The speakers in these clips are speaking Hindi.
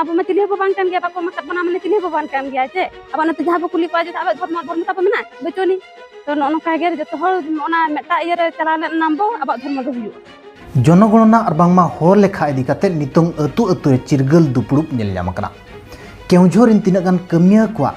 अब मैं तिली हो बांग कान गया बाको मत बना मैंने तिली हो बांग कान गया चे अब न जहां बो कुली को जे अब धर्म ताप मेना बचोनी तो नोका गे जो हर ओना मेटा ये रे चला नामबो अब धर्म दो हुयो जनगणना और बांगमा होर लेखा इदी काते नितोंग अतु अतु रे चिरगल दुपुड़ुप नेल ᱧᱟᱢ ᱟᱠᱟᱱᱟ केउझोर इन तिना गान कमिया को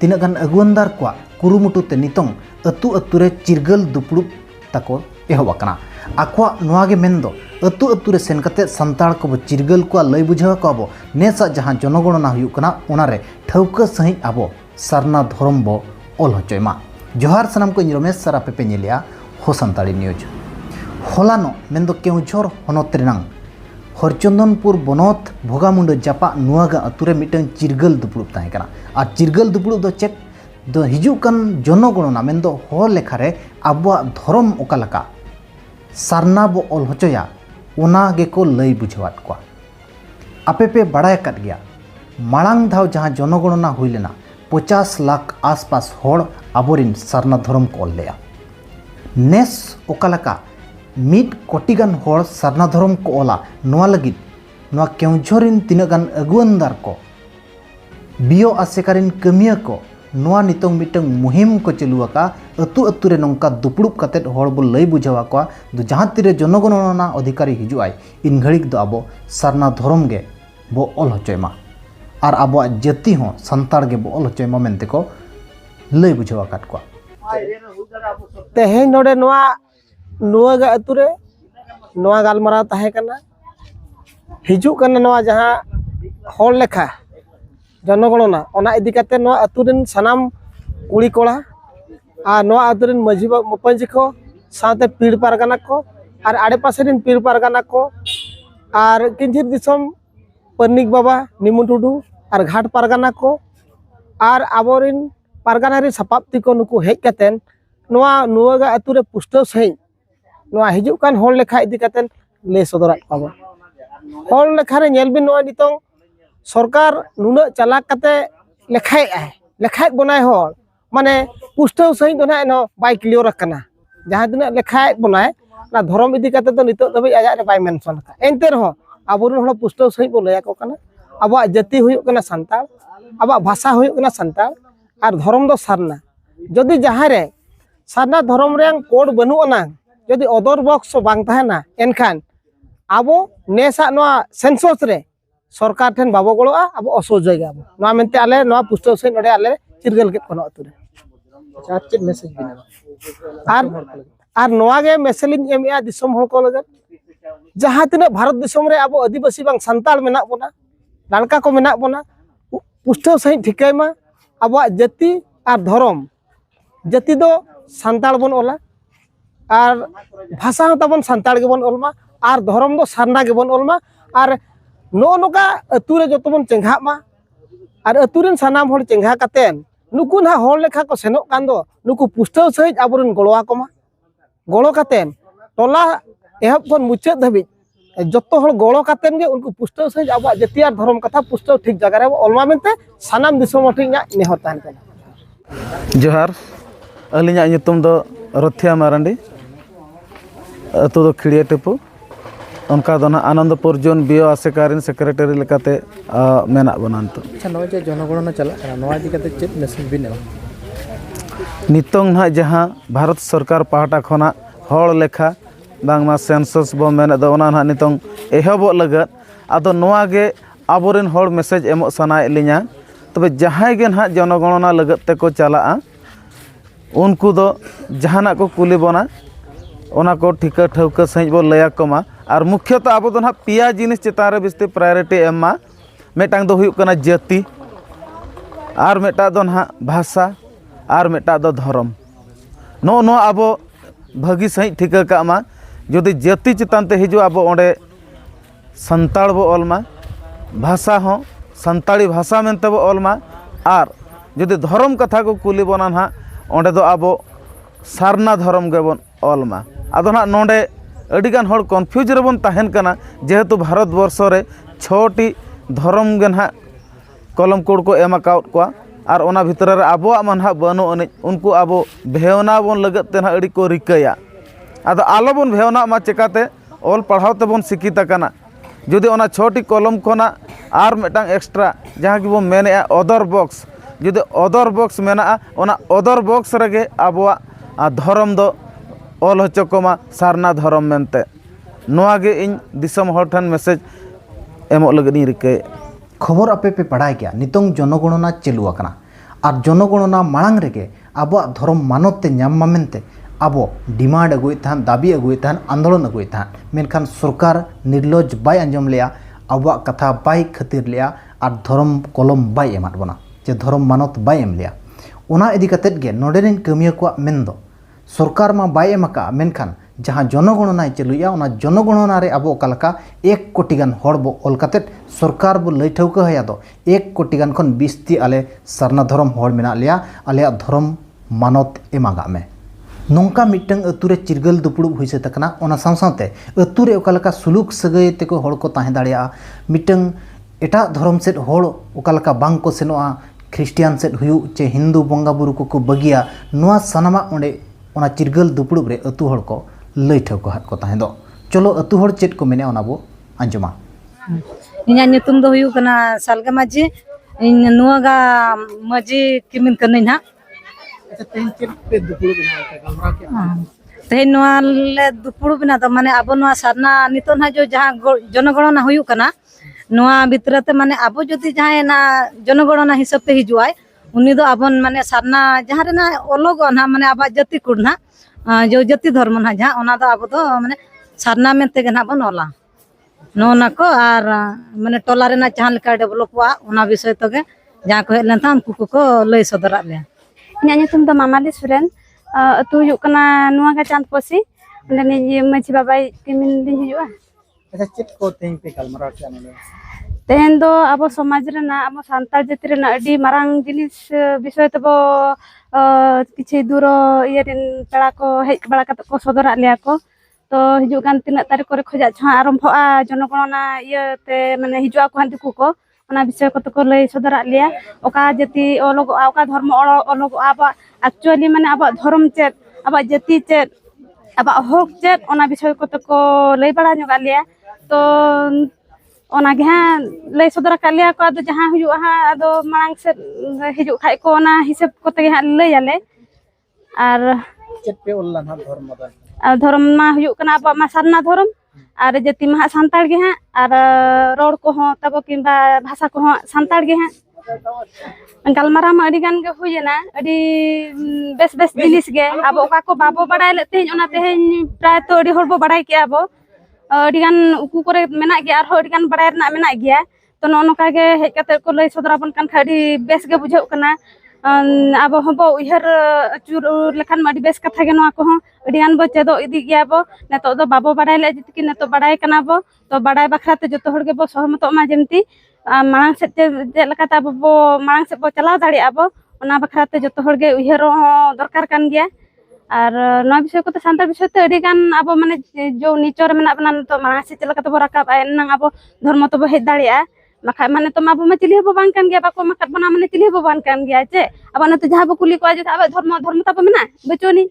तिना गान अगुवंदार को कुरुमुटु ते नितोंग अतु अतु रे चिरगल दुपुड़ुप ताको एहब आकना आखवा नोआ गे मेंदो अतु अतु रे सेन काते संताल को बो चिरगल को लय बुझाव को बो नेसा जहां जनगणना हुयु कना ओना रे ठौका सही आबो सरना धर्म बो ओल होचयमा जोहार सनम को रमेश सरा पेपे नेलिया हो संताली न्यूज हलानो मेंदो केउझोर हनत रेनांग हरचंदनपुर बनत भोगामुंड जापा नुआगा अतुरे मिटन चिरगल दुपुड़ुप ताहे कना आ चिरगल दुपुड़ुप दो चेक दो हिजुकन जनगणना मेंदो हो लेखारे आबुआ धर्म ओकालका सारना बो ओल होचया ओना गेको लय बुझावात को आपे पे बड़ाय काट गया मांग धाव जहां जनगणना हुई लेना 50 लाख आसपास होड़ आबोरिन सारना धर्म को ओल लेया नेस ओकालका मिट कोटिगान होड़ सारना धर्म को ओला नोआ लगित नोआ केउझोरिन तिनगान अगुवंदार को बियो आसेकारिन कमिया को नोआ नितोंग मिटंग मुहिम को चलुआका अतु अतु रे नोंका दुपुड़ुप कातेट होड़ बो लय बुझावा को दो जहां तिरे जनगणना अधिकारी हिजुआय इन घड़िक दो आबो सारना धर्म गे बो ओल होचयमा और आबो जाति हो संताड़ गे बो ओल होचयमा मेनते को लय बुझावा काट को तेहे नोडे नोआ नुआगा अतुरे नोआ गालमाराव ताहे कना हिजु कना नोआ जहां होड़ लेखा जनगणना ओना इदी काते नोआ अतुरिन सनाम कुड़ी कोड़ा आ नोआ अतुरिन मजी मपंजी को साथे पीड़ पारगाना को और आड़े पासेरिन पीड़ पारगाना को और किंचिर दिसम परनिक बाबा निमुन टुडू और घाट पारगाना को और आबोरिन पारगाना रे सपाप्ति को नुकु हेज कातेन नोआ नुआगा अतुरे पुष्टव सही नोआ हिजुक कान होड़ लेखा इदी कातेन ले सदरात पाबो होड़ लेखा रे नेल बिन नोआ नितों सरकार नुना चला काते लेखाय बनाय होड़ माने पुष्टव सही दो ना नो बाय क्लियर कना जहां दिन लेखाय बनाय ना धर्म इदी काते तो नितो दबे आजा रे बाय मेंशन का एंते रहो आबोरन होड़ पुष्टव सही बो लया को कना आबा जाति हुयु कना संताल आबा भाषा हुयु कना संताल और धर्म दो सारना जदि जहां रे सारना धर्म रे कोड बनु अना जदि अदर बॉक्स बांग ताहेना एनखान आबो नेसा नोआ सेंसस रे सरकार ठेन बाबो गलोआ आबो असोजय गे आबो नोआ मेनते आले नोआ पुष्टव से नडे आले चिरगल के कोन अतुरे चाचे मैसेज बिना आर नोआ गे मैसेजिंग एमया दिसम होड़ को लगे जहां तिना भारत दिसम रे आबो आदिवासी बांग संताल मेना बोना लड़का को मेना बोना पुष्टव सही ठिकायमा आबो जाति और धर्म जाति दो संताल बन ओला और भाषा तबन संताल के बन ओलमा और धर्म दो सारना के बन ओलमा और नो नोका अतुरे जतो बन चेंघा मा और अतुरेन सानाम होड़ चेंघा कातेन नुकु ना होड़ लेखा को सेनो कान दो नुकु पुष्टव सही आबोरन गलोआ को मा गलो कातेन टोला एहब कोन मुचाद धबि जतो होड़ गलो कातेन गे उनको पुष्टव सही आबो जातियार धर्म कथा पुष्टव ठीक जगह रे ओलमा मेनते सानाम दिसम ठिया नेहर तान कना जोहार अलिया nyutum दो रथिया मारंडी अतु दो खिड़िया टिपु उनका दो ना आनंदपुर जोन बियो आसेकारिन सेक्रेटरी लेकाते मेना बनांतो अच्छा नोय जे जनगणना चला नोआ दि कते चेत मैसेज बिन नितोंग ना जहां भारत सरकार पाहटा खना होड़ लेखा बांगमा सेंसस बो मेना दो ना नितोंग एहबो लगत आदो नोआ गे आबोरिन होड़ मैसेज एमो सनाय लिया तबे जहां गे ना जनगणना लगत ते को चला उनको दो जहाना को कुली बना ओना को ठिका ठौका सही बो लया कमा और मुख्यतः आबो दो ना पिया जिनिस चितान रे बिस्ते प्रायोरिटी एमा मेटांग दो हुयु कना जाति और मेटा दो ना भाषा और मेटा दो धर्म नो नो आबो भागी सही ठिका कामा जदि जाति चितान ते हिजु आबो ओंडे संताल बो ओलमा भाषा हो संताली भाषा मेनते बो ओलमा और जदि धर्म कथा को कुली बना ना ओंडे दो आबो सारना धर्म गेबन ओलमा आदो ना नोंडे अडिगान होड़ कन्फ्यूज रेबन ताहेन कना जेहेतु भारत वर्ष रे 6टी धर्म गे ना कलम कोड को एम अकाउट को और ओना भितर रे आबो मन हा बनो अने उनको आबो भेवना बन लगत ते ना अडी को रिकया आदो आलो बन भेवना मा चेकाते ओल पढ़ाव ते बन शिक्षित कना जुदी ओना 6टी कलम खोना आर मिटांग एक्सट्रा जहाँ की बो मेने अदर बॉक्स जुदी अदर बॉक्स मेना ओना अदर बॉक्स रगे आबोआ धर्म दो ऑल होचो कोमा सारना धर्म मेनते नोआ गे इन दिसम हर ठन मैसेज एमो लगनी रिके खबर आपे पे पढ़ाई गया नितों जनगणना चालू आकना और जनगणना मांग रेगे अब धर्म मानते नामा मेनते अब डिमांड अगुए तहन दाबी अगुए तहन आंदोलन अगुए तहन मेनखान सरकार निर्लज बाय आंजम लिया अब कथा बाय खातिर लिया और धर्म कलम बाय एमाद बना जे धर्म मानत बाय एम लिया ओना इदी कतेत गे नोडेरिन कमिया को मेनदो सरकार मा बाय एमका मेनखान जहाँ जनगणना चालुया ओना जनगणना रे अब ओकालका 1 कोटी गान हड़ बो ऑल कतेत सरकार बो लई ठौका हया दो 1 कोटी गान खन 20 आले सरना धर्म हड़ मेना लिया आले धर्म मानत एमागा में नौका मिटंग अतुरे चिरगल दुपुड़ुब हुई से तकना ओना सावसावते अतुरे ओकालका सुलुक सगई तेको हड़ को ताहे दाड़िया मिटंग एटा धर्म सेट हड़ ओकालका बांग को सेनोआ ख्रिस्टियान सेट हुयु चे हिंदू बंगा बुरु को बगिया नोआ सनामा ओंडे ओना चिरगल दुपुड़ुब रे अतु हड़ को लई ठौका हात को ताहे दो चलो अतु हड़ चेट को मेने ओना बो आंजमा इन्या nyutum do huyu kana salga maji in nuaga maji kimin kana na अच्छा तेन चेक पे दुपुड़ बना का गलरा के te noa le dupuru bina do mane abo noa sarna niton ha jo jaha jonogorona huyu kana noa bitrate mane abo jodi jaha na jonogorona hisab te hijuai uni do abon mane sarna jaha rena ologo na mane aba jati kurna jo jati dharma na jaha ona do abo do mane sarna mente gena bon ola नोना को और माने टोला रेना जहाँ लेका डेवलप हुआ उना विषय तगे जहाँ को हेलन था उनको को लई सदरा ले इन्या nyutum do Mamali Suren atu huyuk kana nuwa ga chant posi onde ni maji babai kimin din hijua अच्छा चेक को तेन पे गलरा के आने tehen do abo somaj rena abo santal jati rena adi marang jinis bishoy tebo kichi duro yerin pera ko hej bala kata ko sodora leya ko तो हिजु गान तिना तारीख करे खोजा छा आरंभआ जनगणना इयते माने हिजुआ को हांती को ओना विषय को तो लई सदरा लिया ओका जति अलग ओका धर्म अलग आबा एक्चुअली माने आबा धर्म चेत आबा जति चेत आबा हक चेत ओना विषय को तो लई बड़ा नगा लिया तो ओना गे लई सदरा का लिया को आदो जहां हुजु हा आदो मांग से हिजु खाय को ओना हिसाब को ते लई आले और चेक पे ओला ना धर्म मदन धर्म मा हुयु कना अब मा सारना धर्म और जति मा सांताड़ गे हां और रोड को हो तब किंबा भाषा को हो सांताड़ गे हां गलमारा मा अडी गान गे हुयना अडी बेस बेस जिनिस गे अब ओका को बाबो बडाय लेते ओना ते प्राय तो अडी हरबो बडाय के अब अडी गान उकु करे मेना गे और अडी गान बडाय रना मेना गया तो नोनका गे हेज कते को लई सदरा बन कान खाडी बेस गे बुझाउ कना अब हम उहर चूर लेखान अड़ी बेस कथा गे नोआ को अड़ियान बो चेदो इदी गया बो नेतो दो बाबो बडाय ले जितकी नेतो बडाय कना बो तो बडाय बखराते जतो हर गे बो सहमतो मा जेमती मांग से जे लकाता बो मांग से बो चलाव दाड़ी आबो ओना बखराते जतो हर गे उहर दरकार कान गया और नोआ विषय को तो सांताल विषय ते अड़ी गान अब माने जो नीचर मेना बना तो मांग से चलकाते बो राकाब आय नंग अब धर्म तो बो हेज दाड़िया माखा माने तो माबो मा चिली हबो बांग कान गया बाको माखा बना माने चिली हबो बांग कान गया चे अब न तो जहां बो कुली को जे अब धर्म तापो मेना बचोनी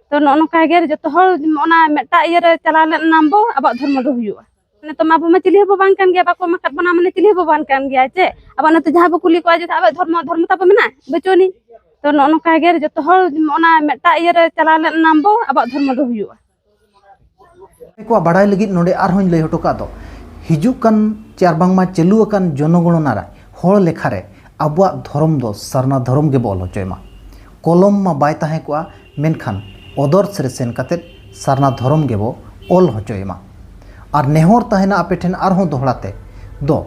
तो नोनका गे जतो हर ओना मेटा इयर चला ले नामबो अब धर्म दो हुयुआ माने तो माबो मा चिली हबो बांग कान गया बाको माखा बना माने चिली हबो बांग कान गया चे अब न तो जहां बो कुली को जे अब धर्म तापो मेना बचोनी तो नोनका गे जतो हर ओना मेटा इयर चला ले नामबो अब धर्म दो हुयुआ को बड़ाई लगी नोडे आर हों लई हटो का दो हिजुकान चार बांगमा चालू अकान जनगणना रे हड़ लेखा रे आबुआ धर्म दो सरना धर्म गे बोल होचयमा कलम मा बाय ताहे को मेनखान अदर्स रे सेन कते सरना धर्म गे बो ऑल होचयमा और नेहर ताहेना आपे ठेन आर हों दोहड़ाते दो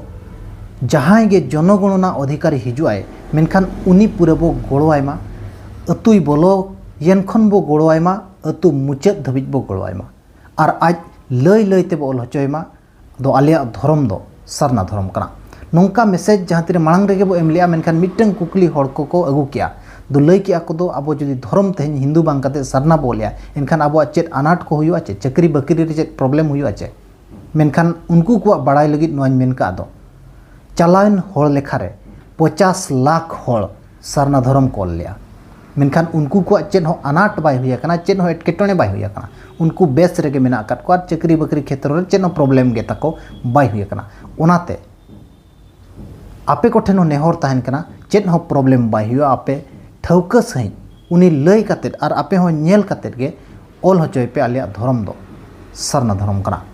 जहां गे जनगणना अधिकारी हिजुआय मेनखान उनी पूरे बो गड़ोआयमा अतुई बोलो येनखन बो गड़ोआयमा अतु मुचाद धबिज बो गड़ोआयमा और आज लई लई ते बो ऑल होचयमा दो आलिया धर्म दो सरना धर्म कना नौका मैसेज जहाँ तीन मांग रेगे बो एम लिया मेनखान मिटन कुकली हड़ को अगू किया दो लई किया को दो अब जुदी धर्म तेहन हिंदू बांग कते सरना बो लिया एनखान अब चेत अनाट को हुआ चे चाकरी बाकरी रे चेत प्रॉब्लम हुआ चे मेनखान उनको को बड़ाई लगित नोन मेन का दो चलाइन हड़ लेखा रे 50 लाख हड़ सरना धर्म कॉल लिया मेनखान उनको को चेन हो अनाट बाय हुई कना चेन हो एटकेटोने बाय हुई कना उनको बेस रेगे मेना काट को चाकरी बाकरी क्षेत्र रे चेन हो प्रॉब्लम गे ताको बाय हुई कना ओनाते आपे को ठेन हो नेहर तहन कना चेन हो प्रॉब्लम बाय हुई आपे ठौका सही उनी लय काते और आपे हो नेल काते गे ऑल होचोय पे आलिया धर्म दो सरना धर्म कना